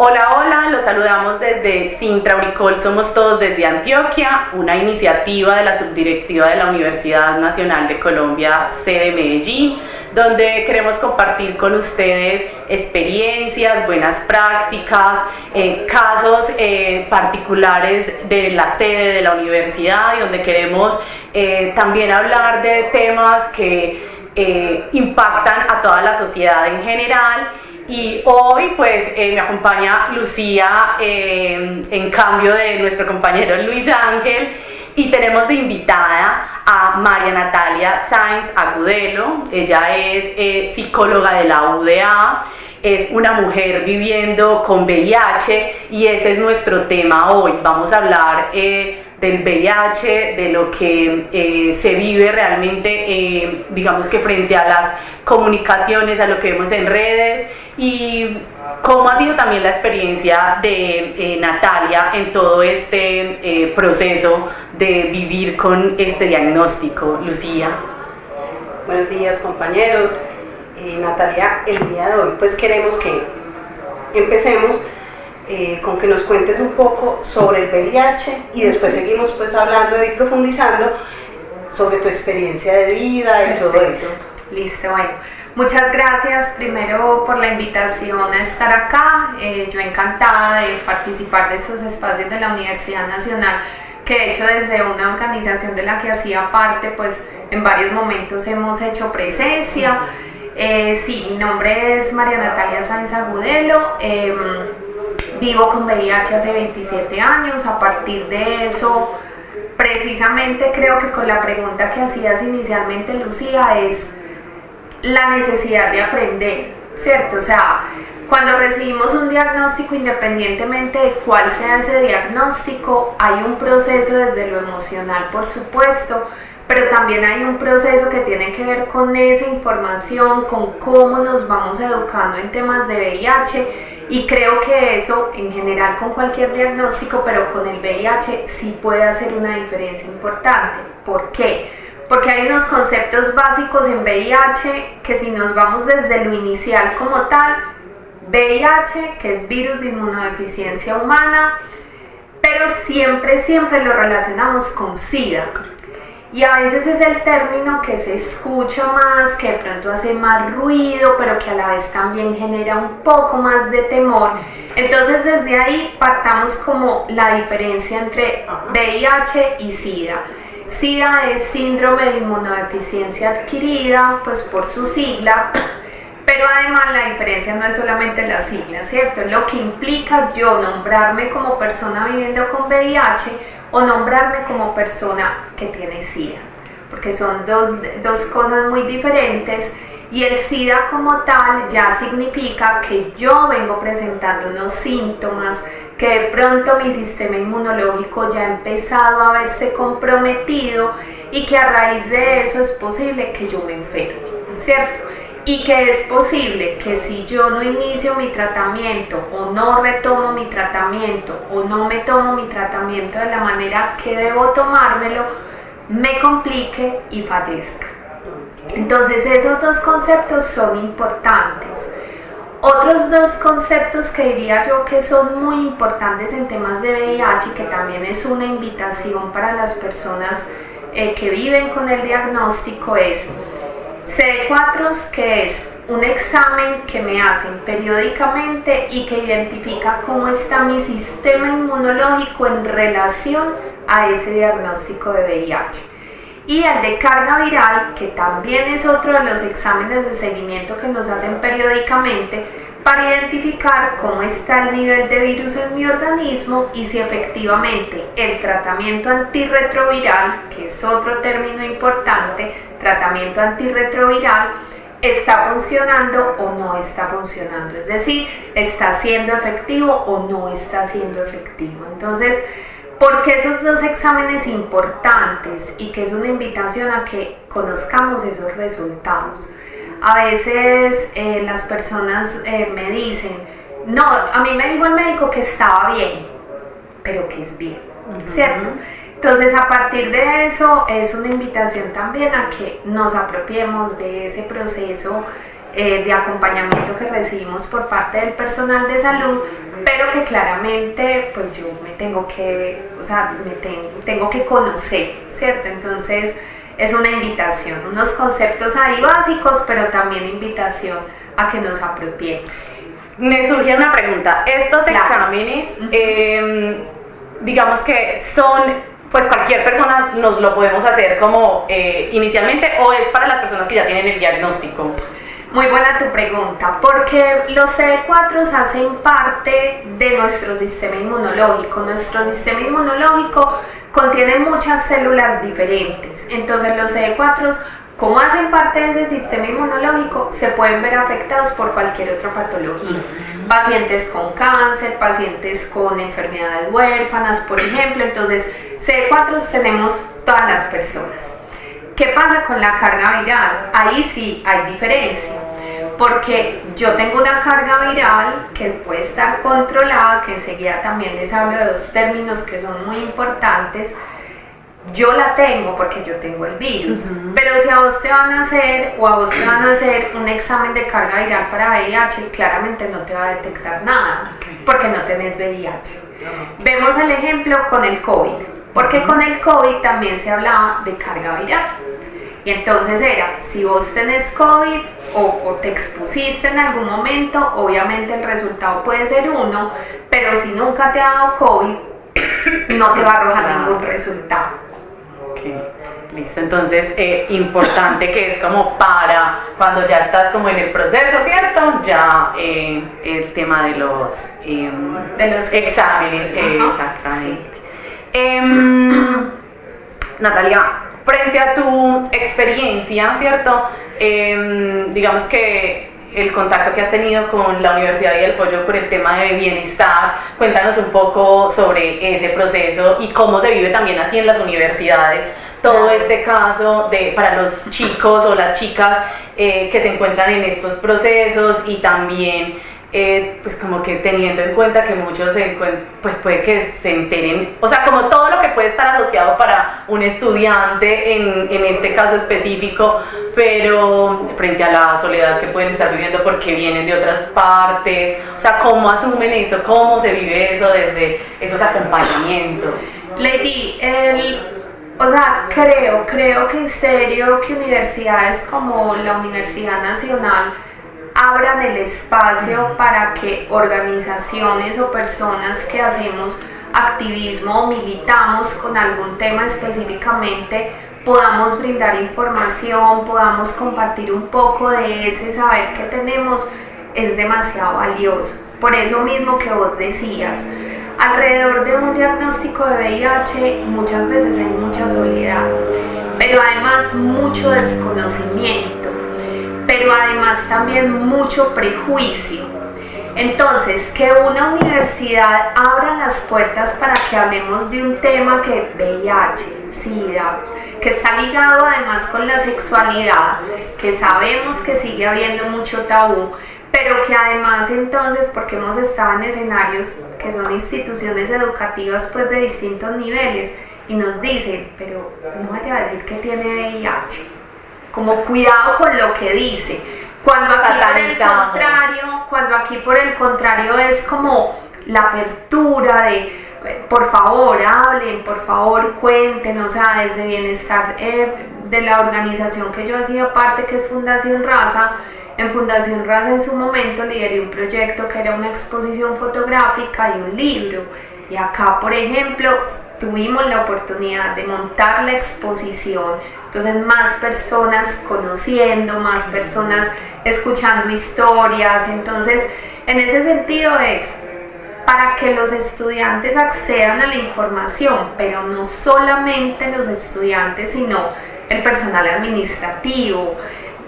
Hola, hola, los saludamos desde Sintrauricol Somos Todos desde Antioquia, una iniciativa de la Subdirectiva de la Universidad Nacional de Colombia, sede Medellín, donde queremos compartir con ustedes experiencias, buenas prácticas, casos particulares de la sede de la universidad y donde queremos también hablar de temas que impactan a toda la sociedad en general. Y hoy pues me acompaña Lucía en cambio de nuestro compañero Luis Ángel, y tenemos de invitada a María Natalia Sáenz Agudelo. Ella es psicóloga de la UDA, es una mujer viviendo con VIH y ese es nuestro tema hoy. Vamos a hablar del VIH, de lo que se vive realmente, digamos que frente a las comunicaciones, a lo que vemos en redes, y cómo ha sido también la experiencia de Natalia en todo este proceso de vivir con este diagnóstico. Lucía. Buenos días, compañeros. Natalia, el día de hoy pues queremos que empecemos con que nos cuentes un poco sobre el VIH y después seguimos pues hablando y profundizando sobre tu experiencia de vida y todo esto. Listo, bueno. Muchas gracias primero por la invitación a estar acá. Yo encantada de participar de estos espacios de la Universidad Nacional, que de hecho desde una organización de la que hacía parte, pues en varios momentos hemos hecho presencia. Sí, mi nombre es María Natalia Sáenz Agudelo. Vivo con VIH hace 27 años. A partir de eso, precisamente creo que con la pregunta que hacías inicialmente, Lucía, es la necesidad de aprender, ¿cierto? O sea, cuando recibimos un diagnóstico, independientemente de cuál sea ese diagnóstico, hay un proceso desde lo emocional, por supuesto, pero también hay un proceso que tiene que ver con esa información, con cómo nos vamos educando en temas de VIH, y creo que eso en general con cualquier diagnóstico, pero con el VIH sí puede hacer una diferencia importante. ¿Por qué? Porque hay unos conceptos básicos en VIH que, si nos vamos desde lo inicial como tal, VIH, que es virus de inmunodeficiencia humana, pero siempre lo relacionamos con SIDA. Y a veces es el término que se escucha más, que de pronto hace más ruido, pero que a la vez también genera un poco más de temor. Entonces desde ahí partamos como la diferencia entre VIH y SIDA. SIDA es síndrome de inmunodeficiencia adquirida, pues por su sigla, pero además la diferencia no es solamente la sigla, ¿cierto? Lo que implica yo nombrarme como persona viviendo con VIH o nombrarme como persona que tiene SIDA, porque son dos cosas muy diferentes. Y el SIDA como tal ya significa que yo vengo presentando unos síntomas, que de pronto mi sistema inmunológico ya ha empezado a verse comprometido y que a raíz de eso es posible que yo me enferme, ¿cierto? Y que es posible que si yo no inicio mi tratamiento o no retomo mi tratamiento o no me tomo mi tratamiento de la manera que debo tomármelo, me complique y fallezca. Entonces esos dos conceptos son importantes. Otros dos conceptos que diría yo que son muy importantes en temas de VIH, y que también es una invitación para las personas que viven con el diagnóstico, es CD4, que es un examen que me hacen periódicamente y que identifica cómo está mi sistema inmunológico en relación a ese diagnóstico de VIH. Y el de carga viral, que también es otro de los exámenes de seguimiento que nos hacen periódicamente para identificar cómo está el nivel de virus en mi organismo y si efectivamente el tratamiento antirretroviral, que es otro término importante, tratamiento antirretroviral, está funcionando o no está funcionando, es decir, está siendo efectivo o no está siendo efectivo. Entonces, ¿por qué esos dos exámenes importantes? Y que es una invitación a que conozcamos esos resultados. A veces las personas me dicen, no, a mí me dijo el médico que estaba bien, pero que es bien, ¿cierto? Entonces, a partir de eso es una invitación también a que nos apropiemos de ese proceso de acompañamiento que recibimos por parte del personal de salud, pero pero que claramente pues yo me tengo que, o sea, tengo que conocer, ¿cierto? Entonces es una invitación, unos conceptos ahí básicos, pero también invitación a que nos apropiemos. Me surge una pregunta, estos exámenes, digamos que son, pues cualquier persona nos lo podemos hacer como inicialmente, o es para las personas que ya tienen el diagnóstico. Muy buena tu pregunta, porque los CD4 hacen parte de nuestro sistema inmunológico. Nuestro sistema inmunológico contiene muchas células diferentes, entonces los CD4, como hacen parte de ese sistema inmunológico, se pueden ver afectados por cualquier otra patología. Pacientes con cáncer, pacientes con enfermedades huérfanas, por ejemplo. Entonces, CD4 tenemos todas las personas. ¿Qué pasa con la carga viral? Ahí sí hay diferencia, porque yo tengo una carga viral que puede estar controlada, que enseguida también les hablo de dos términos que son muy importantes. Yo la tengo porque yo tengo el virus, pero si a vos te van a hacer o a vos te van a hacer un examen de carga viral para VIH, claramente no te va a detectar nada, porque no tenés VIH. Vemos el ejemplo con el COVID, porque con el COVID también se hablaba de carga viral. Y entonces era, si vos tenés COVID o te expusiste en algún momento, obviamente el resultado puede ser 1, pero si nunca te ha dado COVID, no te va a arrojar ningún resultado. Listo, entonces importante que es como para cuando ya estás como en el proceso, ¿cierto? Ya el tema de los exámenes, exactamente. Sí. Natalia, frente a tu experiencia, ¿cierto? Digamos que el contacto que has tenido con la Universidad Vida del Pollo por el tema de bienestar, cuéntanos un poco sobre ese proceso y cómo se vive también así en las universidades, todo este caso para los chicos o las chicas que se encuentran en estos procesos, y también pues como que teniendo en cuenta que muchos pues puede que se enteren, o sea, como todo lo que puede estar asociado para un estudiante en este caso específico, pero frente a la soledad que pueden estar viviendo porque vienen de otras partes, o sea, cómo asumen eso, cómo se vive eso desde esos acompañamientos. Lady, o sea, creo que en serio que universidades como la Universidad Nacional abran el espacio para que organizaciones o personas que hacemos activismo o militamos con algún tema específicamente podamos brindar información, podamos compartir un poco de ese saber que tenemos, es demasiado valioso. Por eso mismo que vos decías, alrededor de un diagnóstico de VIH muchas veces hay mucha soledad, pero además mucho desconocimiento, pero además también mucho prejuicio. Entonces, que una universidad abra las puertas para que hablemos de un tema que VIH, SIDA, que está ligado además con la sexualidad, que sabemos que sigue habiendo mucho tabú, pero que además entonces, porque hemos estado en escenarios que son instituciones educativas pues de distintos niveles y nos dicen, pero no vaya a decir que tiene VIH, como cuidado con lo que dice, cuando aquí por el contrario es como la apertura de por favor hablen, por favor cuenten, o sea, desde bienestar de la organización que yo hacía parte, que es Fundación Raza. En Fundación Raza en su momento lideré un proyecto que era una exposición fotográfica y un libro. Y acá, por ejemplo, tuvimos la oportunidad de montar la exposición. Entonces, más personas conociendo, más personas escuchando historias. Entonces, en ese sentido es para que los estudiantes accedan a la información, pero no solamente los estudiantes, sino el personal administrativo,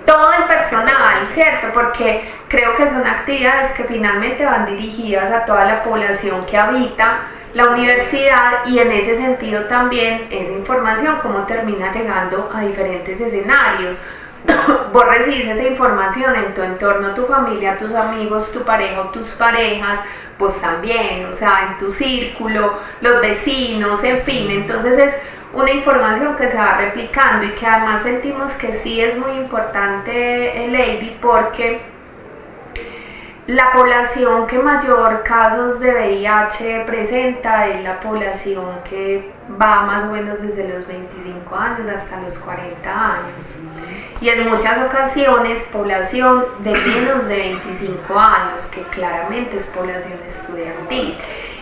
todo el personal, ¿cierto? Porque creo que son actividades que finalmente van dirigidas a toda la población que habita la universidad, y en ese sentido también esa información cómo termina llegando a diferentes escenarios. Vos recibís esa información en tu entorno, tu familia, tus amigos, tu pareja o tus parejas, pues también, o sea, en tu círculo, los vecinos, en fin. Entonces es una información que se va replicando y que además sentimos que sí es muy importante, Lady, porque La población que mayor casos de VIH presenta es la población que va más o menos desde los 25 años hasta los 40 años. Y en muchas ocasiones población de menos de 25 años, que claramente es población estudiantil.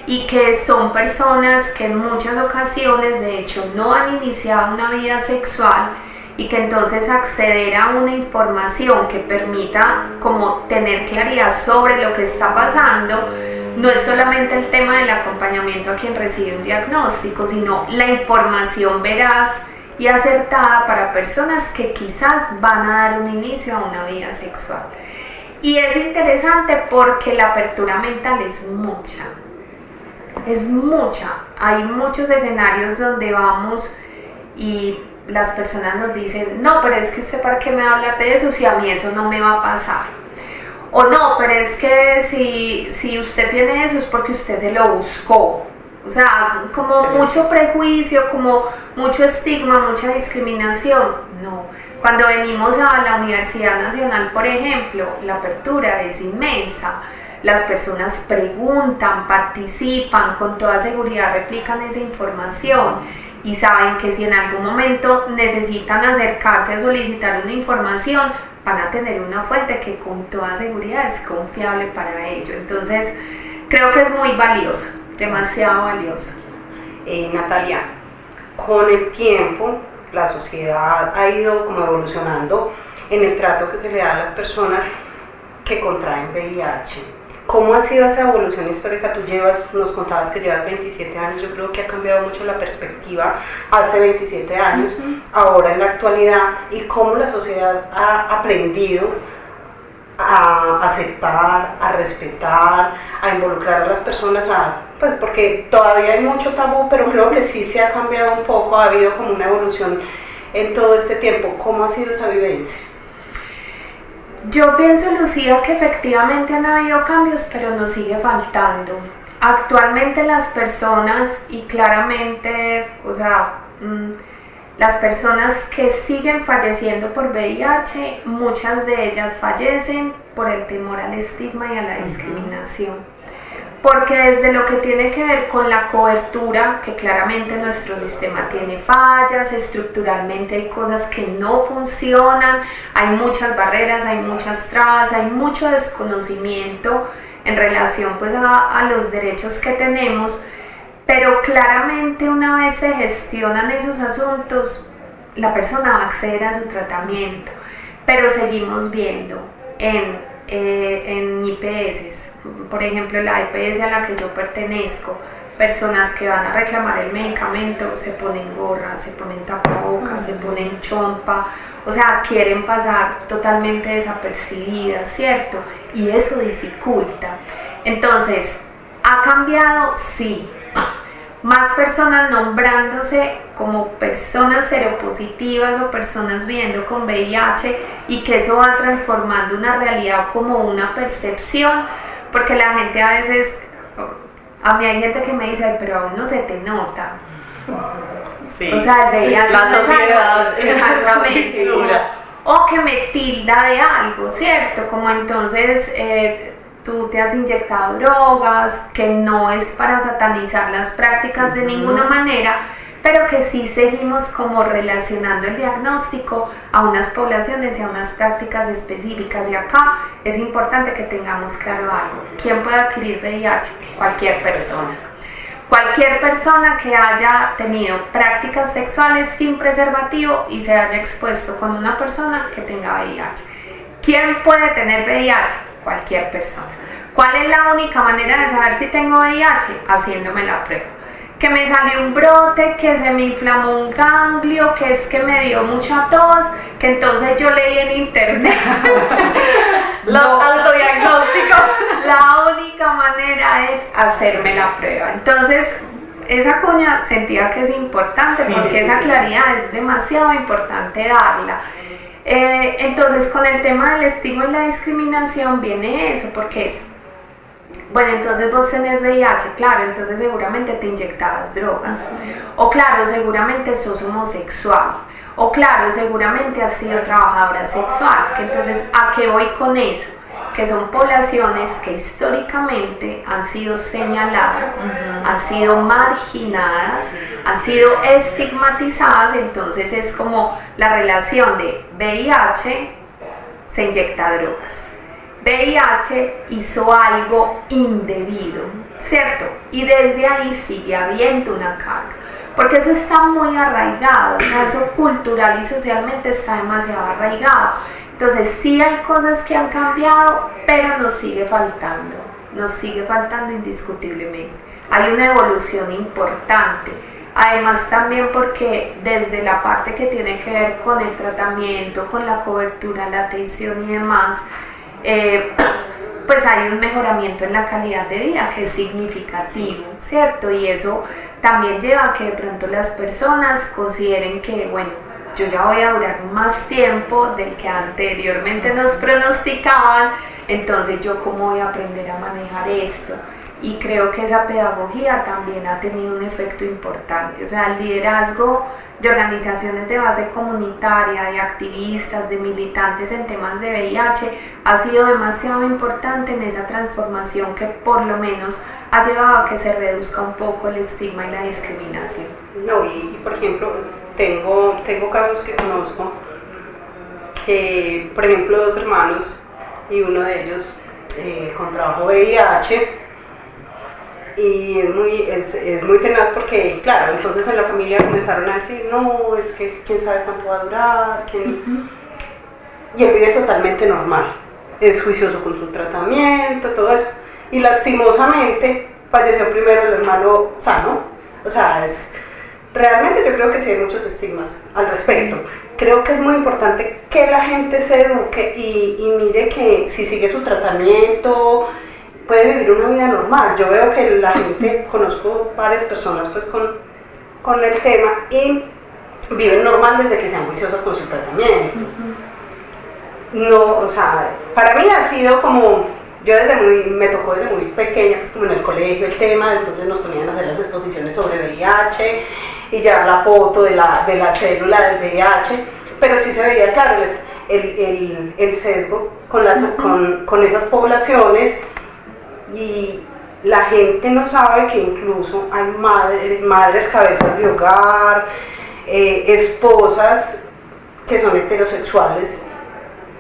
Y que son personas que en muchas ocasiones de hecho no han iniciado una vida sexual y que entonces acceder a una información que permita como tener claridad sobre lo que está pasando no es solamente el tema del acompañamiento a quien recibe un diagnóstico, sino la información veraz y acertada para personas que quizás van a dar un inicio a una vida sexual. Y es interesante porque la apertura mental es mucha. Hay muchos escenarios donde vamos y las personas nos dicen, no, pero es que usted para qué me va a hablar de eso si a mí eso no me va a pasar. O no, pero es que si usted tiene eso es porque usted se lo buscó. O sea, como mucho prejuicio, como mucho estigma, mucha discriminación. No, cuando venimos a la Universidad Nacional, por ejemplo, la apertura es inmensa. Las personas preguntan, participan, con toda seguridad replican esa información y saben que si en algún momento necesitan acercarse a solicitar una información, van a tener una fuente que con toda seguridad es confiable para ello. Entonces, creo que es muy valioso, demasiado valioso. Natalia, con el tiempo la sociedad ha ido como evolucionando en el trato que se le da a las personas que contraen VIH. ¿Cómo ha sido esa evolución histórica? Tú nos contabas que llevas 27 años, yo creo que ha cambiado mucho la perspectiva hace 27 años, ahora en la actualidad, y cómo la sociedad ha aprendido a aceptar, a respetar, a involucrar a las personas, pues porque todavía hay mucho tabú, pero creo que sí se ha cambiado un poco, ha habido como una evolución en todo este tiempo. ¿Cómo ha sido esa vivencia? Yo pienso, Lucía, que efectivamente han habido cambios, pero nos sigue faltando. Actualmente las personas, y claramente, las personas que siguen falleciendo por VIH, muchas de ellas fallecen por el temor al estigma y a la discriminación. Porque desde lo que tiene que ver con la cobertura, que claramente nuestro sistema tiene fallas, estructuralmente hay cosas que no funcionan, hay muchas barreras, hay muchas trabas, hay mucho desconocimiento en relación pues a los derechos que tenemos, pero claramente una vez se gestionan esos asuntos, la persona va a acceder a su tratamiento, pero seguimos viendo en IPS, por ejemplo la IPS a la que yo pertenezco, personas que van a reclamar el medicamento se ponen gorras, se ponen tapabocas, se ponen chompa, o sea, quieren pasar totalmente desapercibidas, ¿cierto? Y eso dificulta. Entonces, ¿ha cambiado? Sí. Más personas nombrándose como personas seropositivas o personas viviendo con VIH, y que eso va transformando una realidad como una percepción, porque la gente a veces, a mí hay gente que me dice, pero aún no se te nota. Sí. O sea, el VIH la sociedad exactamente, o que me tilda de algo, ¿cierto? Como entonces tú te has inyectado drogas, que no es para satanizar las prácticas de ninguna manera, pero que sí seguimos como relacionando el diagnóstico a unas poblaciones y a unas prácticas específicas. Y acá es importante que tengamos claro algo. ¿Quién puede adquirir VIH? Cualquier persona. Cualquier persona que haya tenido prácticas sexuales sin preservativo y se haya expuesto con una persona que tenga VIH. ¿Quién puede tener VIH? Cualquier persona. ¿Cuál es la única manera de saber si tengo VIH? Haciéndome la prueba. Que me salió un brote, que se me inflamó un ganglio, que es que me dio mucha tos, que entonces yo leí en internet. Los autodiagnósticos. La única manera es hacerme la prueba. Entonces, esa cuña sentía que es importante, porque esa claridad es demasiado importante darla. Entonces, con el tema del estigma y la discriminación viene eso, porque es, bueno, entonces vos tenés VIH, claro, entonces seguramente te inyectabas drogas, o claro, seguramente sos homosexual, o claro, seguramente has sido trabajadora sexual, que entonces, ¿a qué voy con eso? que son poblaciones que históricamente han sido señaladas, han sido marginadas, han sido estigmatizadas. Entonces es como la relación de VIH se inyecta drogas, VIH hizo algo indebido, ¿cierto? Y desde ahí sigue habiendo una carga, porque eso está muy arraigado, o sea, eso cultural y socialmente está demasiado arraigado. Entonces sí hay cosas que han cambiado, pero nos sigue faltando indiscutiblemente. Hay una evolución importante. Además también porque desde la parte que tiene que ver con el tratamiento, con la cobertura, la atención y demás, pues hay un mejoramiento en la calidad de vida que es significativo, ¿cierto? Y eso también lleva a que de pronto las personas consideren que, bueno, yo ya voy a durar más tiempo del que anteriormente nos pronosticaban, entonces yo cómo voy a aprender a manejar esto. Y creo que esa pedagogía también ha tenido un efecto importante, o sea, el liderazgo de organizaciones de base comunitaria, de activistas, de militantes en temas de VIH ha sido demasiado importante en esa transformación que por lo menos ha llevado a que se reduzca un poco el estigma y la discriminación. No, y por ejemplo, tengo casos que conozco, que por ejemplo 2 hermanos y uno de ellos contrajo VIH. Y es muy tenaz porque, claro, entonces en la familia comenzaron a decir, no, es que quién sabe cuánto va a durar, y él vive totalmente normal, es juicioso con su tratamiento, todo eso, y lastimosamente falleció primero el hermano sano. O sea, realmente yo creo que sí hay muchos estigmas al respecto. Creo que es muy importante que la gente se eduque y mire que si sigue su tratamiento puede vivir una vida normal. Yo veo que la gente, conozco varias personas pues con el tema y viven normal desde que sean juiciosas con su tratamiento. No, o sea, para mí ha sido como, me tocó desde muy pequeña, pues como en el colegio el tema, entonces nos ponían a hacer las exposiciones sobre VIH y ya la foto de la célula del VIH, pero sí se veía claro el sesgo con esas poblaciones. Y la gente no sabe que incluso hay madres cabezas de hogar, esposas que son heterosexuales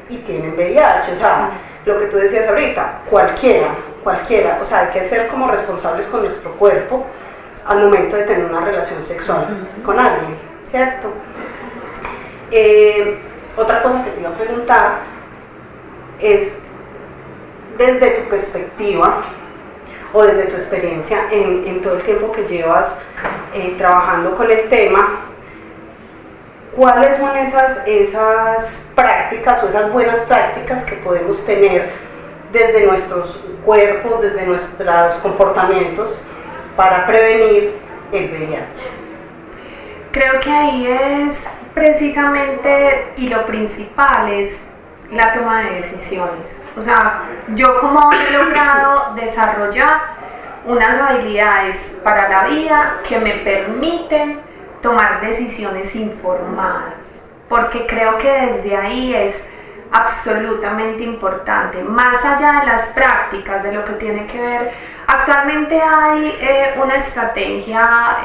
y tienen VIH. O sea, lo que tú decías ahorita, cualquiera, o sea, hay que ser como responsables con nuestro cuerpo al momento de tener una relación sexual con alguien, ¿cierto? Otra cosa que te iba a preguntar es, desde tu perspectiva o desde tu experiencia en todo el tiempo que llevas trabajando con el tema, ¿cuáles son esas prácticas o esas buenas prácticas que podemos tener desde nuestros cuerpos, desde nuestros comportamientos para prevenir el VIH? Creo que ahí es precisamente, y lo principal es la toma de decisiones. O sea, yo como he logrado desarrollar unas habilidades para la vida que me permiten tomar decisiones informadas, porque creo que desde ahí es absolutamente importante, más allá de las prácticas, de lo que tiene que ver. Actualmente hay una estrategia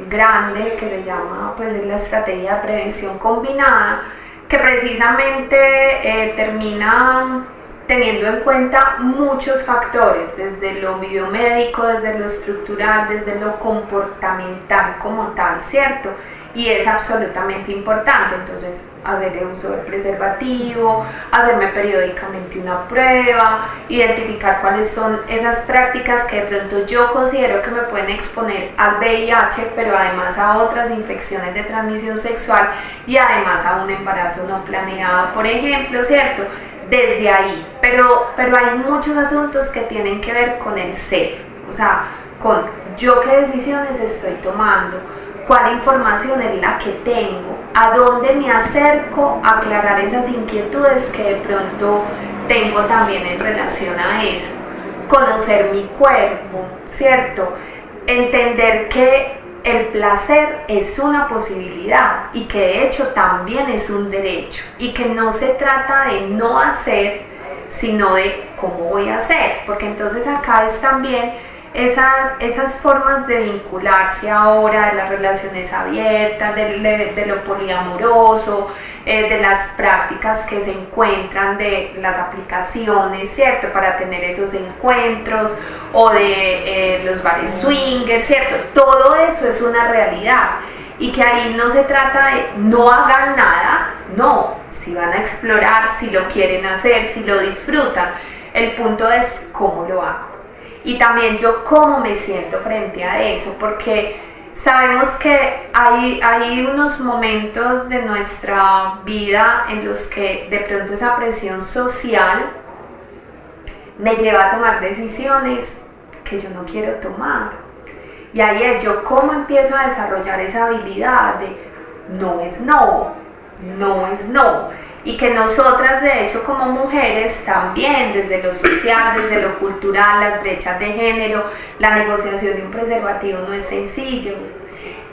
grande que se llama, pues, es la estrategia de prevención combinada, que precisamente termina teniendo en cuenta muchos factores, desde lo biomédico, desde lo estructural, desde lo comportamental como tal, ¿cierto? Y es absolutamente importante. Entonces, hacer el uso del preservativo, hacerme periódicamente una prueba, identificar cuáles son esas prácticas que de pronto yo considero que me pueden exponer al VIH, pero además a otras infecciones de transmisión sexual y además a un embarazo no planeado, por ejemplo, ¿cierto? Desde ahí, pero hay muchos asuntos que tienen que ver con el ser, o sea, con yo qué decisiones estoy tomando, cuál información es la que tengo, a dónde me acerco a aclarar esas inquietudes que de pronto tengo también en relación a eso, conocer mi cuerpo, ¿cierto? Entender que el placer es una posibilidad y que de hecho también es un derecho y que no se trata de no hacer, sino de cómo voy a hacer, porque entonces acá es también esas formas de vincularse ahora, de las relaciones abiertas, de lo poliamoroso, de las prácticas que se encuentran, de las aplicaciones, ¿cierto? Para tener esos encuentros, o de los bares swingers, ¿cierto? Todo eso es una realidad, y que ahí no se trata de no hagan nada, no, si van a explorar, si lo quieren hacer, si lo disfrutan, el punto es cómo lo hago. Y también yo cómo me siento frente a eso, porque sabemos que hay unos momentos de nuestra vida en los que de pronto esa presión social me lleva a tomar decisiones que yo no quiero tomar. Y ahí es yo cómo empiezo a desarrollar esa habilidad de no es no, no es no. Y que nosotras, de hecho, como mujeres, también desde lo social, desde lo cultural, las brechas de género, la negociación de un preservativo no es sencillo.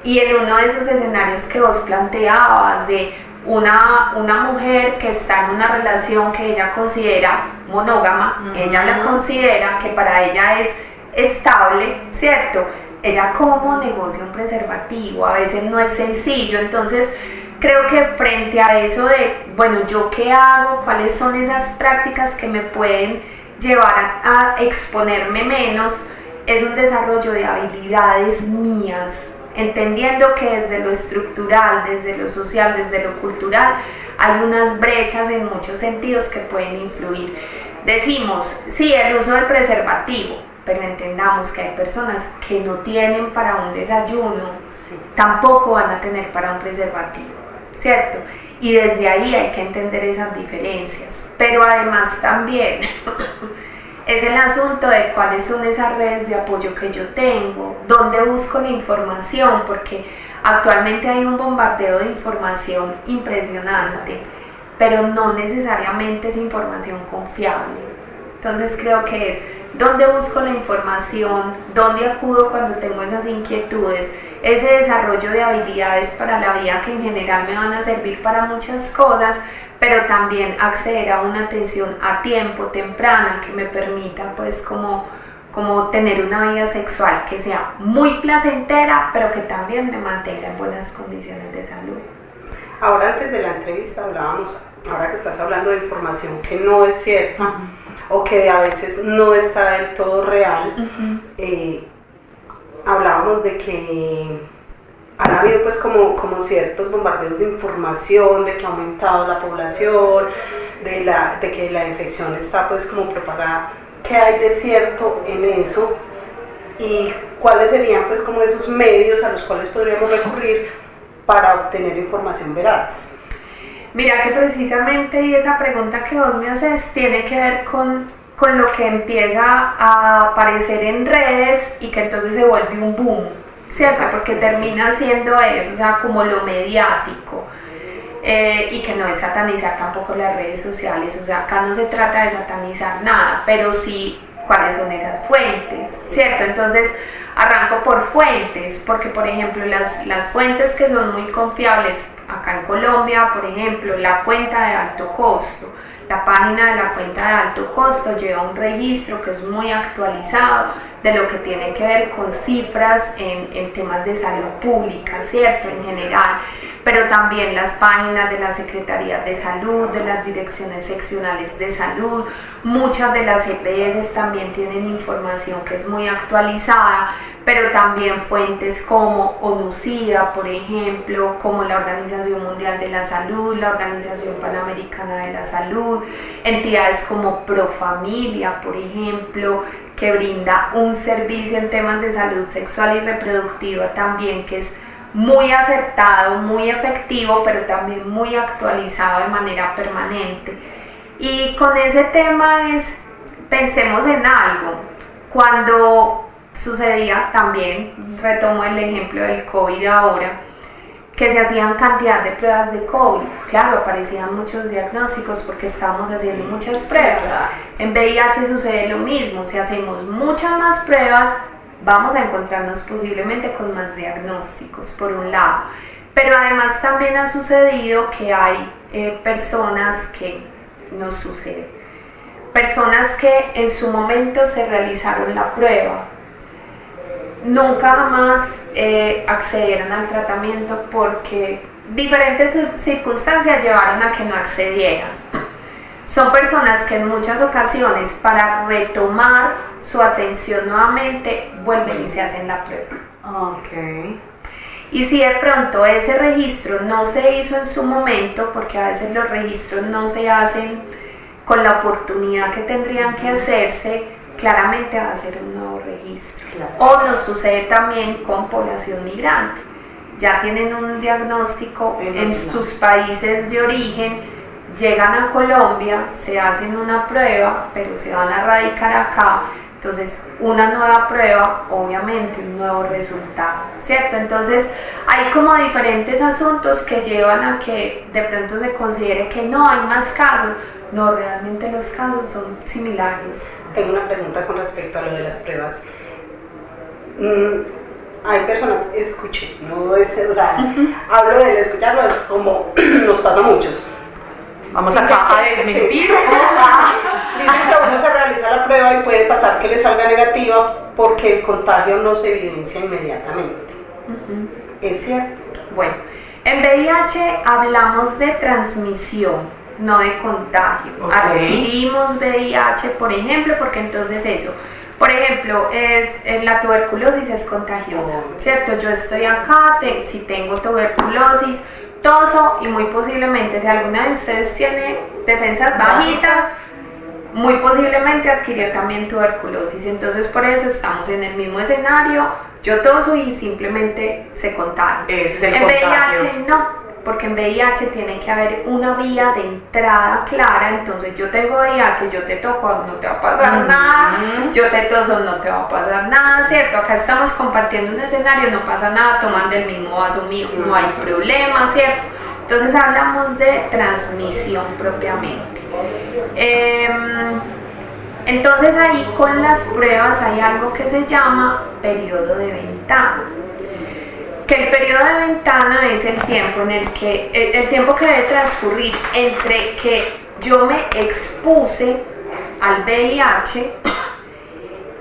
Y en uno de esos escenarios que vos planteabas, de una mujer que está en una relación que ella considera monógama, ella la considera que para ella es estable, ¿cierto? Ella cómo negocia un preservativo, a veces no es sencillo, entonces creo que frente a eso de, bueno, ¿yo qué hago? ¿Cuáles son esas prácticas que me pueden llevar a exponerme menos? Es un desarrollo de habilidades mías, entendiendo que desde lo estructural, desde lo social, desde lo cultural, hay unas brechas en muchos sentidos que pueden influir. Decimos, sí, el uso del preservativo, pero entendamos que hay personas que no tienen para un desayuno, tampoco van a tener para un preservativo, ¿cierto? Y desde ahí hay que entender esas diferencias, pero además también es el asunto de cuáles son esas redes de apoyo que yo tengo, dónde busco la información, porque actualmente hay un bombardeo de información impresionante, pero no necesariamente es información confiable. Entonces creo que es dónde busco la información, dónde acudo cuando tengo esas inquietudes, ese desarrollo de habilidades para la vida que en general me van a servir para muchas cosas, pero también acceder a una atención a tiempo, temprana, que me permita pues como tener una vida sexual que sea muy placentera, pero que también me mantenga en buenas condiciones de salud. Ahora, antes de la entrevista hablábamos, ahora que estás hablando de información que no es cierta, o que a veces no está del todo real, hablábamos de que han habido pues como ciertos bombardeos de información, de que ha aumentado la población, de que la infección está pues como propagada. ¿Qué hay de cierto en eso? ¿Y cuáles serían pues como esos medios a los cuales podríamos recurrir para obtener información veraz? Mira que precisamente, y esa pregunta que vos me haces tiene que ver con lo que empieza a aparecer en redes y que entonces se vuelve un boom, ¿cierto? Exacto, porque termina siendo eso, o sea, como lo mediático, y que no es satanizar tampoco las redes sociales, o sea, acá no se trata de satanizar nada, pero sí cuáles son esas fuentes, ¿cierto? Entonces arranco por fuentes, porque por ejemplo las fuentes que son muy confiables acá en Colombia, por ejemplo, la cuenta de alto costo. La página de la cuenta de alto costo lleva un registro que es muy actualizado de lo que tiene que ver con cifras en temas de salud pública, ¿cierto? En general, pero también las páginas de las secretarías de salud, de las direcciones seccionales de salud, muchas de las EPS también tienen información que es muy actualizada, pero también fuentes como ONU-SIDA, por ejemplo, como la Organización Mundial de la Salud, la Organización Panamericana de la Salud, entidades como Profamilia, por ejemplo, que brinda un servicio en temas de salud sexual y reproductiva también, que es muy acertado, muy efectivo, pero también muy actualizado de manera permanente. Y con ese tema pensemos en algo. Cuando sucedía también, retomo el ejemplo del COVID ahora, que se hacían cantidad de pruebas de COVID, claro, aparecían muchos diagnósticos porque estábamos haciendo muchas pruebas. En VIH sucede lo mismo, si hacemos muchas más pruebas, vamos a encontrarnos posiblemente con más diagnósticos, por un lado. Pero además también ha sucedido que hay personas que nos sucede personas que en su momento se realizaron la prueba, nunca jamás accedieron al tratamiento porque diferentes circunstancias llevaron a que no accedieran. Son personas que en muchas ocasiones, para retomar su atención nuevamente, vuelven y se hacen la prueba. Ok. Y si de pronto ese registro no se hizo en su momento, porque a veces los registros no se hacen con la oportunidad que tendrían que hacerse, claramente va a ser un nuevo registro. Claro. O nos sucede también con población migrante. Ya tienen un diagnóstico en sus países de origen, llegan a Colombia, se hacen una prueba, pero se van a radicar acá. Entonces, una nueva prueba, obviamente, un nuevo resultado, ¿cierto? Entonces, hay como diferentes asuntos que llevan a que de pronto se considere que no hay más casos. No, realmente los casos son similares. Tengo una pregunta con respecto a lo de las pruebas. Hay personas, escuché, no es, o sea, hablo del escucharlo como nos pasa a muchos. Vamos acá a desmentir. Sí. Dicen que uno se realiza la prueba y puede pasar que le salga negativa porque el contagio no se evidencia inmediatamente. ¿Es cierto? Bueno, en VIH hablamos de transmisión, no de contagio. Okay. Adquirimos VIH, por ejemplo, porque entonces eso, por ejemplo, la tuberculosis es contagiosa, ¿cierto? Yo estoy acá, si tengo tuberculosis, toso y muy posiblemente, si alguna de ustedes tiene defensas bajitas, muy posiblemente adquirió también tuberculosis. Entonces por eso estamos en el mismo escenario, yo toso y simplemente se contagia. Ese es el en contagio. VIH no, porque en VIH tiene que haber una vía de entrada clara. Entonces yo tengo VIH, yo te toco, no te va a pasar nada, yo te toso, no te va a pasar nada, ¿cierto? Acá estamos compartiendo un escenario, no pasa nada, toman del mismo vaso mío, no hay problema, ¿cierto? Entonces hablamos de transmisión propiamente. Entonces ahí con las pruebas hay algo que se llama periodo de ventana. Que el periodo de ventana es el tiempo en el que el tiempo que debe transcurrir entre que yo me expuse al VIH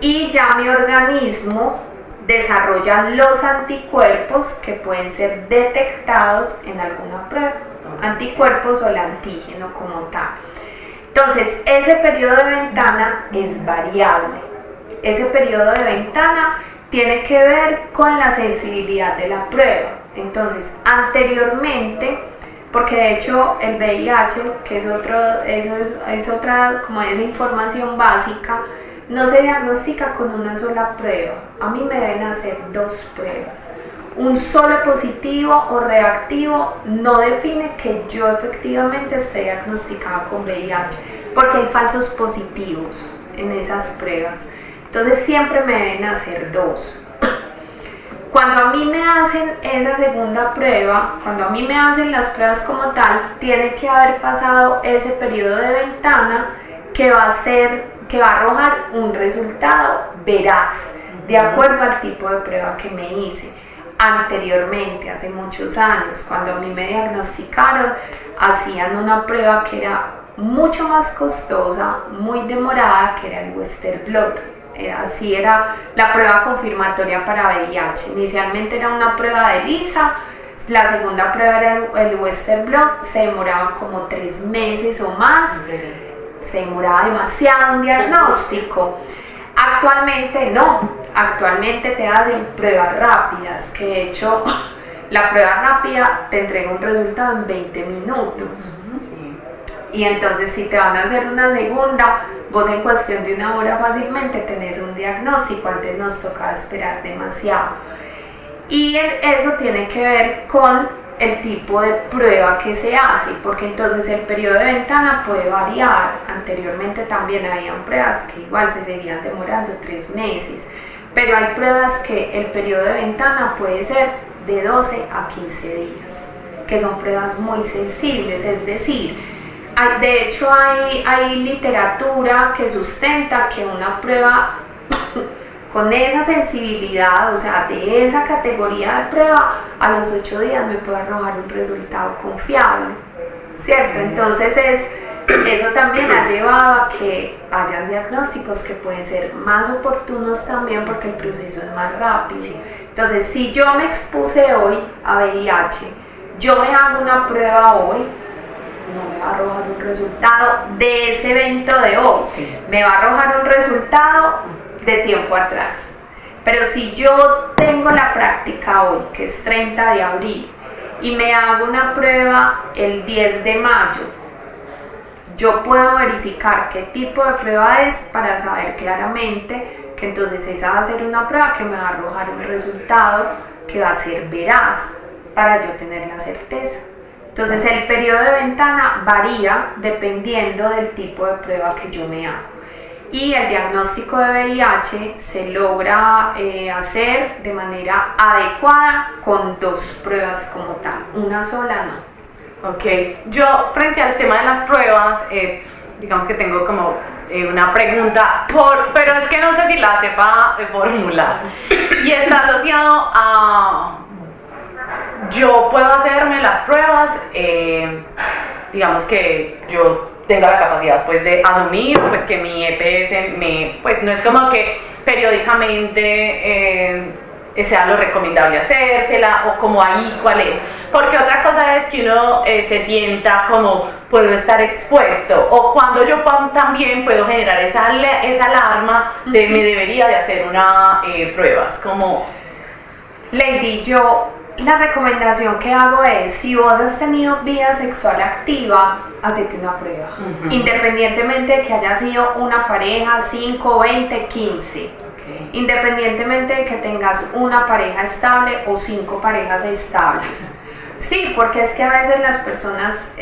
y ya mi organismo desarrolla los anticuerpos que pueden ser detectados en alguna prueba, anticuerpos o el antígeno como tal. Entonces, ese periodo de ventana es variable. Ese periodo de ventana tiene que ver con la sensibilidad de la prueba. Entonces, anteriormente, porque de hecho el VIH, que es otra como esa información básica, no se diagnostica con una sola prueba. A mí me deben hacer 2 pruebas. Un solo positivo o reactivo no define que yo efectivamente esté diagnosticada con VIH, porque hay falsos positivos en esas pruebas. Entonces siempre me deben hacer 2. Cuando a mí me hacen esa segunda prueba, cuando a mí me hacen las pruebas como tal, tiene que haber pasado ese periodo de ventana que va a arrojar un resultado veraz, de acuerdo al tipo de prueba que me hice. Anteriormente, hace muchos años, cuando a mí me diagnosticaron, hacían una prueba que era mucho más costosa, muy demorada, que era el Western blot. Así era la prueba confirmatoria para VIH. Inicialmente era una prueba de ELISA, la segunda prueba era el Western blot, se demoraba como 3 meses o más, se demoraba demasiado un diagnóstico. Actualmente no, actualmente te hacen pruebas rápidas, que de hecho la prueba rápida te entrega un resultado en 20 minutos. Sí. Y entonces si te van a hacer una segunda, vos en cuestión de 1 hora fácilmente tenés un diagnóstico. Antes nos tocaba esperar demasiado. Y eso tiene que ver con el tipo de prueba que se hace, porque entonces el periodo de ventana puede variar. Anteriormente también habían pruebas que igual se seguían demorando 3 meses, pero hay pruebas que el periodo de ventana puede ser de 12 a 15 días, que son pruebas muy sensibles, es decir, de hecho hay literatura que sustenta que una prueba con esa sensibilidad, o sea, de esa categoría de prueba, a los 8 días me puede arrojar un resultado confiable. ¿cierto? Entonces eso también ha llevado a que hayan diagnósticos que pueden ser más oportunos también porque el proceso es más rápido. Entonces, si yo me expuse hoy a VIH, yo me hago una prueba hoy, no me va a arrojar un resultado de ese evento de hoy, me va a arrojar un resultado de tiempo atrás. Pero si yo tengo la práctica hoy, que es 30 de abril, y me hago una prueba el 10 de mayo, yo puedo verificar qué tipo de prueba es para saber claramente que entonces esa va a ser una prueba que me va a arrojar un resultado que va a ser veraz para yo tener la certeza. Entonces el periodo de ventana varía dependiendo del tipo de prueba que yo me hago. Y el diagnóstico de VIH se logra hacer de manera adecuada con 2 pruebas como tal, una sola no. Ok, yo frente al tema de las pruebas, digamos que tengo como una pregunta, pero es que no sé si la sepa formular, y está asociado a, yo puedo hacerme las pruebas, digamos que yo tenga la capacidad pues de asumir pues que mi EPS pues no es como que periódicamente sea lo recomendable hacérsela o como ahí cuál es, porque otra cosa es que uno se sienta como puedo estar expuesto, o cuando yo también puedo generar esa alarma de me debería de hacer una pruebas como Lady, yo la recomendación que hago es, si vos has tenido vida sexual activa, hacete una prueba, independientemente de que haya sido una pareja, 5, 20, 15. Independientemente de que tengas una pareja estable o 5 parejas estables. Sí, porque es que a veces las personas,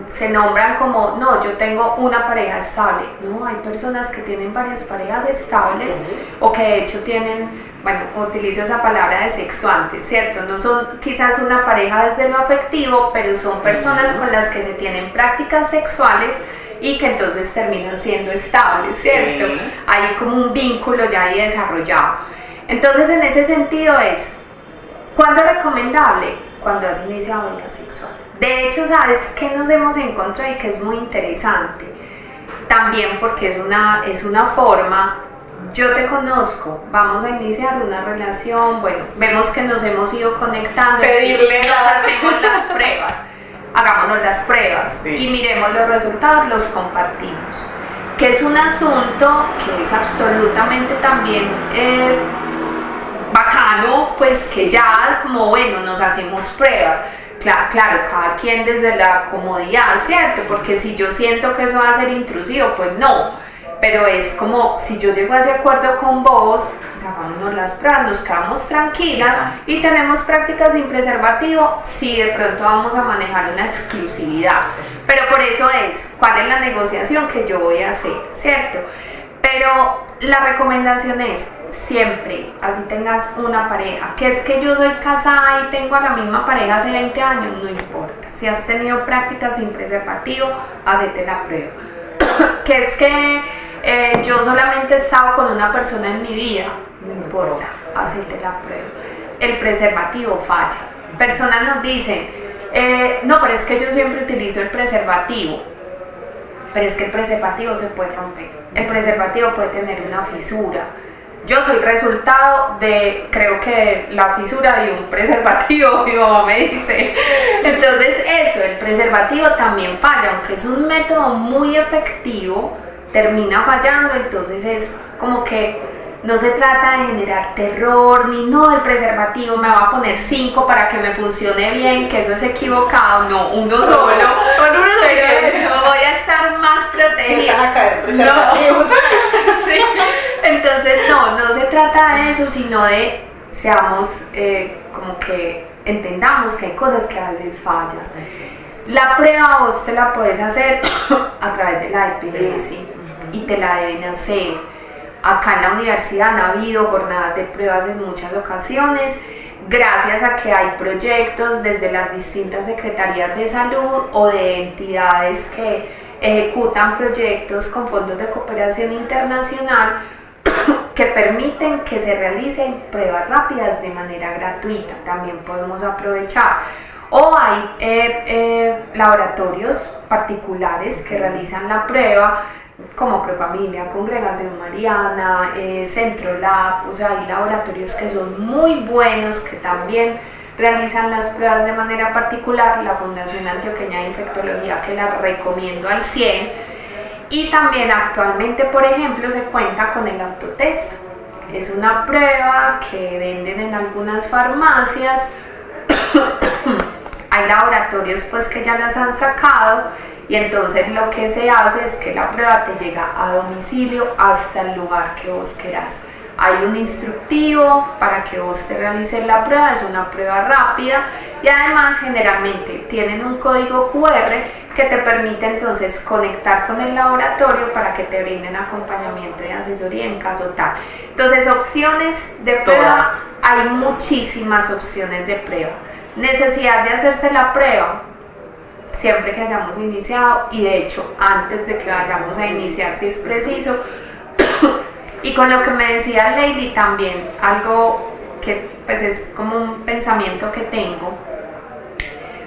se nombran como, no, yo tengo una pareja estable. No, hay personas que tienen varias parejas estables o que de hecho tienen, bueno, utilizo esa palabra de sexuantes, ¿cierto? No son quizás una pareja desde lo afectivo, pero son personas con las que se tienen prácticas sexuales y que entonces terminan siendo estables, ¿cierto? Hay como un vínculo ya ahí desarrollado. Entonces, en ese sentido ¿cuándo es recomendable? Cuando has iniciado vida sexual. De hecho, ¿sabes qué nos hemos encontrado y que es muy interesante? También porque es una forma, yo te conozco, vamos a iniciar una relación, bueno, vemos que nos hemos ido conectando, nos hacemos las pruebas. Hagámonos las pruebas y miremos los resultados, los compartimos. Que es un asunto que es absolutamente también bacano, pues que ya como bueno, nos hacemos pruebas. Claro, cada quien desde la comodidad, ¿cierto? Porque si yo siento que eso va a ser intrusivo, pues no. Pero es como, si yo llego a ese acuerdo con vos, pues hagámonos las pruebas, nos quedamos tranquilas y tenemos prácticas sin preservativo, si de pronto vamos a manejar una exclusividad. Pero por eso ¿cuál es la negociación que yo voy a hacer? ¿Cierto? Pero la recomendación es, siempre, así tengas una pareja, que es que yo soy casada y tengo a la misma pareja hace 20 años, no importa. Si has tenido prácticas sin preservativo, hacete la prueba. Que es que yo solamente he estado con una persona en mi vida, no importa, hacete la prueba. El preservativo falla. Personas nos dicen, no, pero es que yo siempre utilizo el preservativo. Pero es que el preservativo se puede romper. El preservativo puede tener una fisura. Yo soy resultado de, creo que la fisura de un preservativo, mi mamá me dice. Entonces el preservativo también falla, aunque es un método muy efectivo, termina fallando. Entonces es como que no se trata de generar terror, ni no, el preservativo me va a poner 5 para que me funcione bien, que eso es equivocado, no, uno solo. Pero eso, voy a estar más protegida. Empiezan a caer preservativos. Sí. Entonces no se trata de eso, sino de seamos como que entendamos que hay cosas que a veces fallan. La prueba vos te la puedes hacer a través de la EPS y te la deben hacer. Acá en la universidad han habido jornadas de pruebas en muchas ocasiones, gracias a que hay proyectos desde las distintas secretarías de salud o de entidades que ejecutan proyectos con fondos de cooperación internacional que permiten que se realicen pruebas rápidas de manera gratuita. También podemos aprovechar. O hay laboratorios particulares que realizan la prueba, como Profamilia, Congregación Mariana, Centro Lab. O sea, hay laboratorios que son muy buenos, que también realizan las pruebas de manera particular. La Fundación Antioqueña de Infectología, que la recomiendo al 100. Y también actualmente, por ejemplo, se cuenta con el autotest. Es una prueba que venden en algunas farmacias. Hay laboratorios pues que ya las han sacado, y entonces lo que se hace es que la prueba te llega a domicilio hasta el lugar que vos querás. Hay un instructivo para que vos te realices la prueba, es una prueba rápida, y además generalmente tienen un código QR que te permite entonces conectar con el laboratorio para que te brinden acompañamiento y asesoría en caso tal. Entonces, opciones de pruebas, hay muchísimas opciones de prueba. Necesidad de hacerse la prueba siempre que hayamos iniciado, y de hecho antes de que vayamos a iniciar si es preciso. Y con lo que me decía Lady también, algo que pues es como un pensamiento que tengo,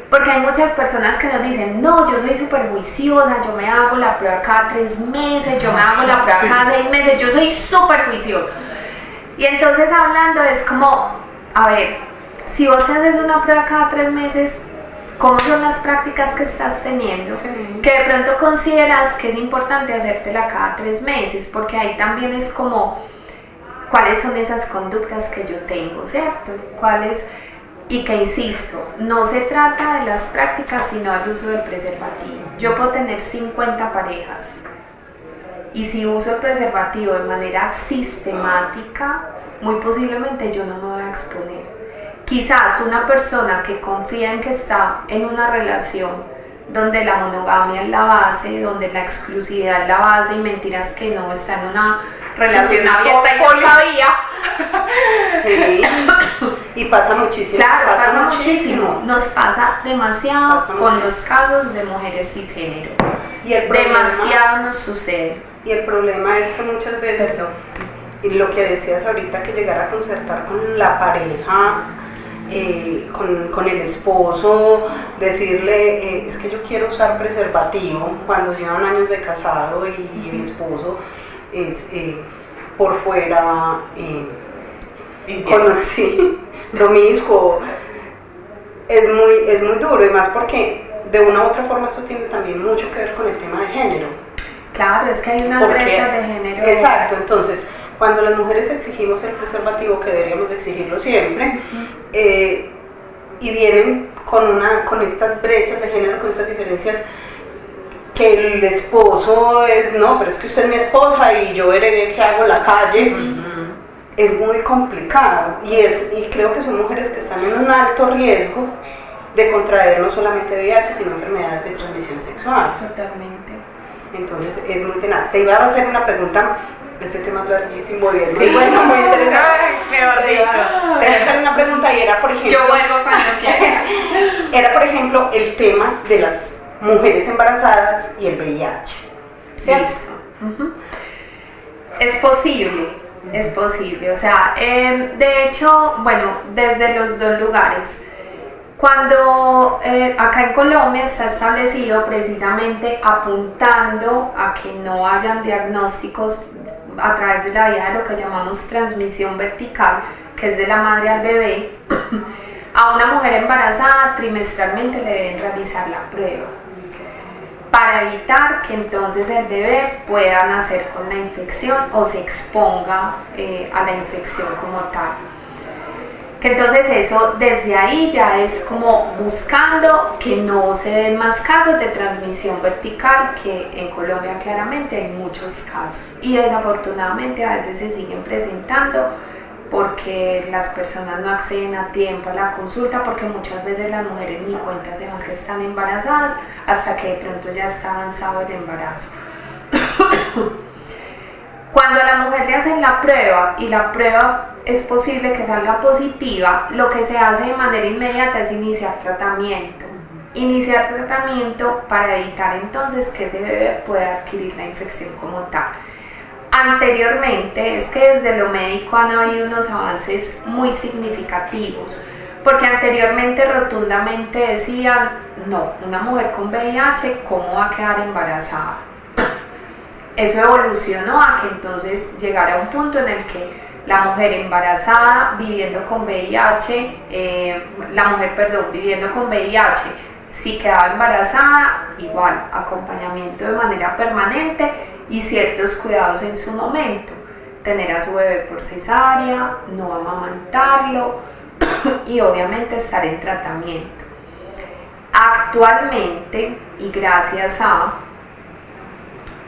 porque hay muchas personas que nos dicen, no, yo soy súper juiciosa, yo me hago la prueba cada 3 meses, yo me hago la prueba cada 6 meses, yo soy súper juiciosa. Y entonces hablando es como, a ver, si vos te haces una prueba cada 3 meses, ¿cómo son las prácticas que estás teniendo? Sí. Que de pronto consideras que es importante hacértela cada 3 meses, porque ahí también es como, ¿cuáles son esas conductas que yo tengo, cierto? ¿Cuáles? Y que insisto, no se trata de las prácticas, sino del uso del preservativo. Yo puedo tener 50 parejas, y si uso el preservativo de manera sistemática, muy posiblemente yo no me voy a exponer. Quizás una persona que confía en que está en una relación donde la monogamia es la base, donde la exclusividad es la base, y mentiras que no, está en una relación abierta y no sabía. Sí, y pasa muchísimo. Claro, pasa muchísimo. Nos pasa demasiado con los casos de mujeres cisgénero. Y el problema, demasiado nos sucede. Y el problema es que muchas veces, y lo que decías ahorita, que llegar a concertar con la pareja, con el esposo, decirle, es que yo quiero usar preservativo, cuando llevan años de casado y el esposo es por fuera promiscuo, es muy duro, y más porque de una u otra forma esto tiene también mucho que ver con el tema de género. Claro, es que hay una brecha de género. Exacto, entonces cuando las mujeres exigimos el preservativo, que deberíamos de exigirlo siempre, y vienen con estas brechas de género, con estas diferencias, que el esposo es, no, pero es que usted es mi esposa y yo veré qué hago en la calle, es muy complicado, y creo que son mujeres que están en un alto riesgo de contraer no solamente VIH, sino enfermedades de transmisión sexual. Totalmente. Entonces es muy tenaz. Te iba a hacer una pregunta. Este tema es larguísimo y es muy bueno, muy interesante. Mejor dicho. Te voy a hacer una pregunta, y era, por ejemplo... Yo vuelvo cuando quiera. Era, por ejemplo, el tema de las mujeres embarazadas y el VIH. Listo. Es posible. O sea, de hecho, bueno, desde los dos lugares. Cuando acá en Colombia está establecido precisamente apuntando a que no hayan diagnósticos a través de la vía de lo que llamamos transmisión vertical, que es de la madre al bebé, a una mujer embarazada trimestralmente le deben realizar la prueba para evitar que entonces el bebé pueda nacer con la infección o se exponga a la infección como tal. Que entonces eso desde ahí ya es como buscando que no se den más casos de transmisión vertical, que en Colombia claramente hay muchos casos, y desafortunadamente a veces se siguen presentando porque las personas no acceden a tiempo a la consulta, porque muchas veces las mujeres ni cuenta se dan que están embarazadas hasta que de pronto ya está avanzado el embarazo. Cuando a la mujer le hacen la prueba y la prueba es posible que salga positiva, lo que se hace de manera inmediata es iniciar tratamiento. Iniciar tratamiento para evitar entonces que ese bebé pueda adquirir la infección como tal. Anteriormente, es que desde lo médico han habido unos avances muy significativos, porque anteriormente rotundamente decían, no, una mujer con VIH, ¿cómo va a quedar embarazada? Eso evolucionó a que entonces llegara a un punto en el que la mujer embarazada viviendo con VIH, viviendo con VIH, si quedaba embarazada, igual, acompañamiento de manera permanente y ciertos cuidados en su momento. Tener a su bebé por cesárea, no amamantarlo y obviamente estar en tratamiento. Actualmente, y gracias a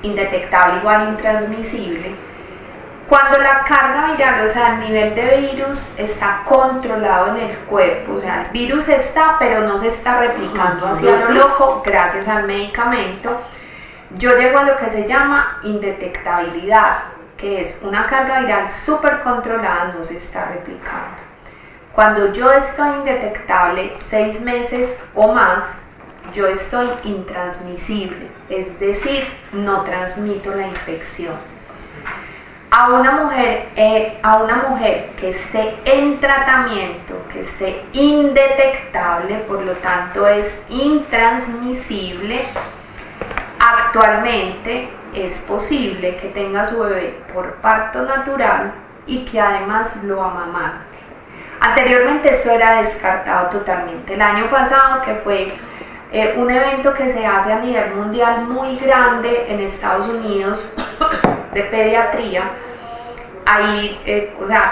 indetectable igual intransmisible, cuando la carga viral, o sea, el nivel de virus está controlado en el cuerpo, o sea, el virus está, pero no se está replicando hacia lo loco gracias al medicamento, yo llego a lo que se llama indetectabilidad, que es una carga viral súper controlada, no se está replicando. Cuando yo estoy indetectable 6 meses o más, yo estoy intransmisible, es decir, no transmito la infección. A una mujer que esté en tratamiento, que esté indetectable, por lo tanto es intransmisible, actualmente es posible que tenga su bebé por parto natural y que además lo amamante. Anteriormente eso era descartado totalmente. El año pasado, que fue un evento que se hace a nivel mundial muy grande en Estados Unidos de pediatría, ahí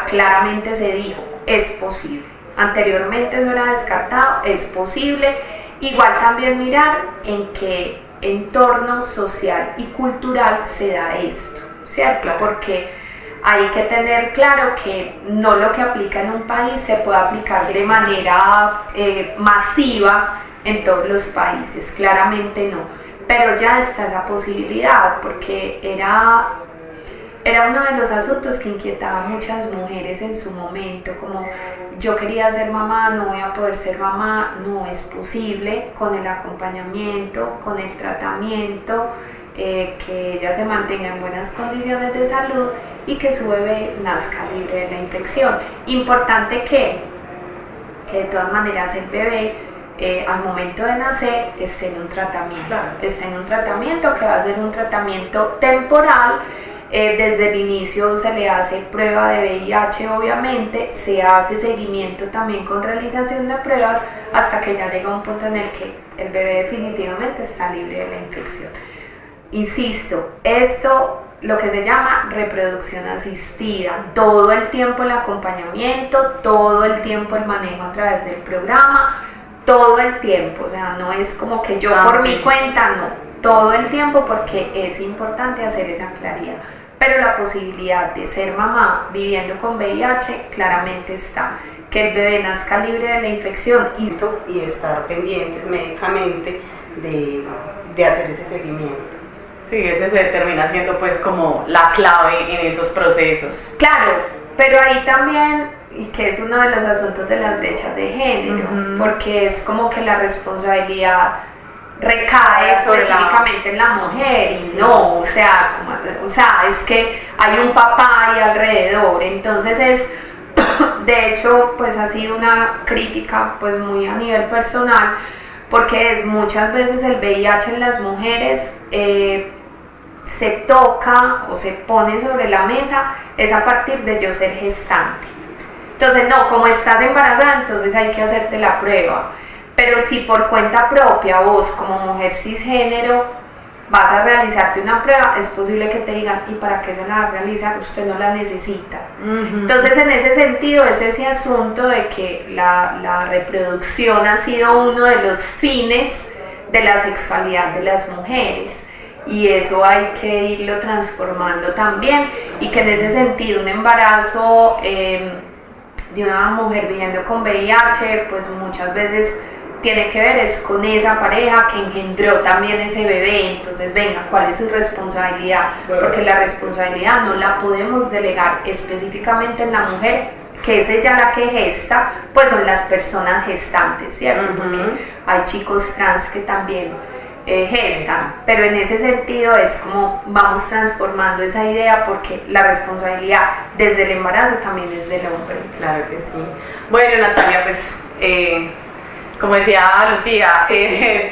claramente se dijo, es posible. Anteriormente eso era descartado, es posible. Igual también mirar en qué entorno social y cultural se da esto, ¿cierto? Porque hay que tener claro que no lo que aplica en un país se puede aplicar de manera masiva en todos los países, claramente no, pero ya está esa posibilidad, porque era uno de los asuntos que inquietaba a muchas mujeres en su momento, como yo quería ser mamá, no voy a poder ser mamá, no es posible con el acompañamiento, con el tratamiento, que ella se mantenga en buenas condiciones de salud y que su bebé nazca libre de la infección. Importante que de todas maneras el bebé al momento de nacer esté en un tratamiento, esté en un tratamiento que va a ser un tratamiento temporal. Desde el inicio se le hace prueba de VIH, obviamente, se hace seguimiento también con realización de pruebas hasta que ya llega un punto en el que el bebé definitivamente está libre de la infección. Insisto, esto lo que se llama reproducción asistida, todo el tiempo el acompañamiento, todo el tiempo el manejo a través del programa, todo el tiempo, o sea, no es como que yo por mi cuenta, no, todo el tiempo, porque es importante hacer esa claridad. Pero la posibilidad de ser mamá viviendo con VIH claramente está, que el bebé nazca libre de la infección y estar pendientes médicamente de hacer ese seguimiento. Sí, ese se termina siendo pues como la clave en esos procesos. Claro, pero ahí también, y que es uno de los asuntos de las brechas de género, porque es como que la responsabilidad recae específicamente en la mujer y no, o sea, es que hay un papá ahí alrededor, entonces es, de hecho, pues ha sido una crítica pues muy a nivel personal, porque es muchas veces el VIH en las mujeres se toca o se pone sobre la mesa es a partir de yo ser gestante. Entonces no, como estás embarazada, entonces hay que hacerte la prueba. Pero si por cuenta propia vos como mujer cisgénero vas a realizarte una prueba, es posible que te digan, ¿y para qué se la va a realizar? Usted no la necesita. Entonces en ese sentido es ese asunto de que la reproducción ha sido uno de los fines de la sexualidad de las mujeres. Y eso hay que irlo transformando también, y que en ese sentido un embarazo de una mujer viviendo con VIH, pues muchas veces tiene que ver es con esa pareja que engendró también ese bebé. Entonces venga, ¿cuál es su responsabilidad? Porque la responsabilidad no la podemos delegar específicamente en la mujer, que es ella la que gesta, pues son las personas gestantes, ¿cierto? Porque hay chicos trans que también gesta, pero en ese sentido es como vamos transformando esa idea porque la responsabilidad desde el embarazo también es del hombre. Claro que sí. Bueno, Natalia, pues como decía Lucía,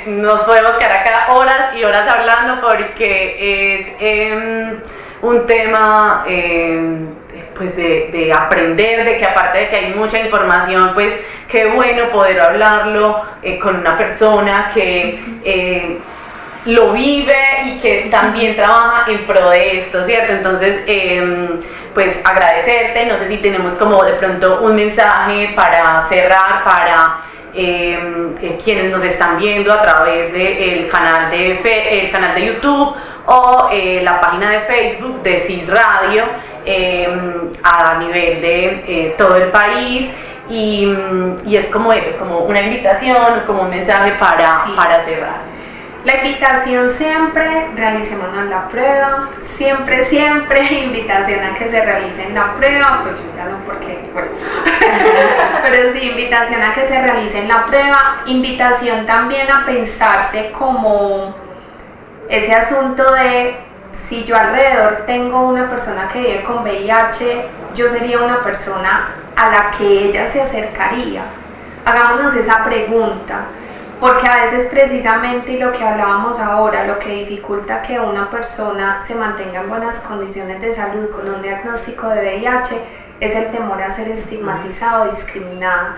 nos podemos quedar acá horas y horas hablando porque es un tema pues de aprender, de que aparte de que hay mucha información, pues qué bueno poder hablarlo con una persona que lo vive y que también trabaja en pro de esto, ¿cierto? Entonces, pues agradecerte, no sé si tenemos como de pronto un mensaje para cerrar, para quienes nos están viendo a través del canal el canal de YouTube o la página de Facebook de CIS Radio a nivel de todo el país y es como eso, como una invitación, como un mensaje para cerrar. La invitación siempre, realicémonos la prueba, siempre invitación a que se realicen la prueba, pues yo ya no porque, bueno, pero sí, invitación a que se realicen la prueba, invitación también a pensarse como ese asunto de si yo alrededor tengo una persona que vive con VIH, yo sería una persona a la que ella se acercaría. Hagámonos esa pregunta. Porque a veces precisamente, y lo que hablábamos ahora, lo que dificulta que una persona se mantenga en buenas condiciones de salud con un diagnóstico de VIH es el temor a ser estigmatizado, discriminado.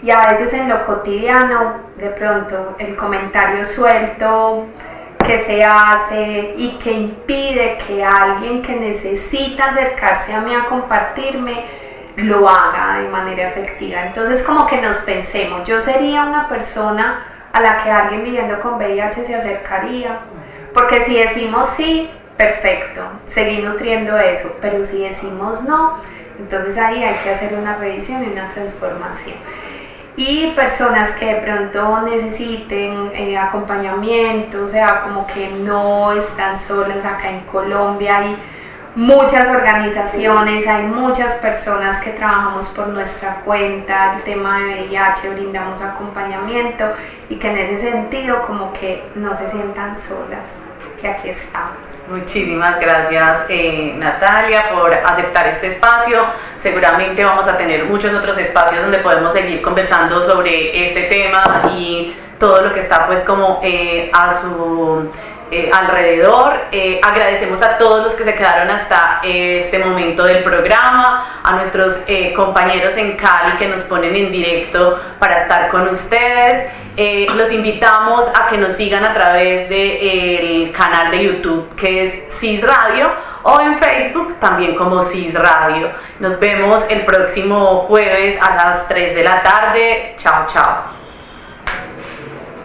Y a veces en lo cotidiano, de pronto, el comentario suelto que se hace y que impide que alguien que necesita acercarse a mí a compartirme lo haga de manera efectiva. Entonces como que nos pensemos, yo sería una persona a la que alguien viviendo con VIH se acercaría, porque si decimos sí, perfecto, seguir nutriendo eso, pero si decimos no, entonces ahí hay que hacer una revisión y una transformación. Y personas que de pronto necesiten acompañamiento, o sea, como que no están solas acá en Colombia, hay muchas organizaciones, hay muchas personas que trabajamos por nuestra cuenta, el tema de VIH, brindamos acompañamiento y que en ese sentido como que no se sientan solas, que aquí estamos. Muchísimas gracias Natalia por aceptar este espacio. Seguramente vamos a tener muchos otros espacios donde podemos seguir conversando sobre este tema y todo lo que está pues como a su alrededor. Agradecemos a todos los que se quedaron hasta este momento del programa, a nuestros compañeros en Cali que nos ponen en directo para estar con ustedes. Los invitamos a que nos sigan a través del canal de YouTube que es CIS Radio o en Facebook también como CIS Radio. Nos vemos el próximo jueves a las 3 de la tarde. Chao, chao.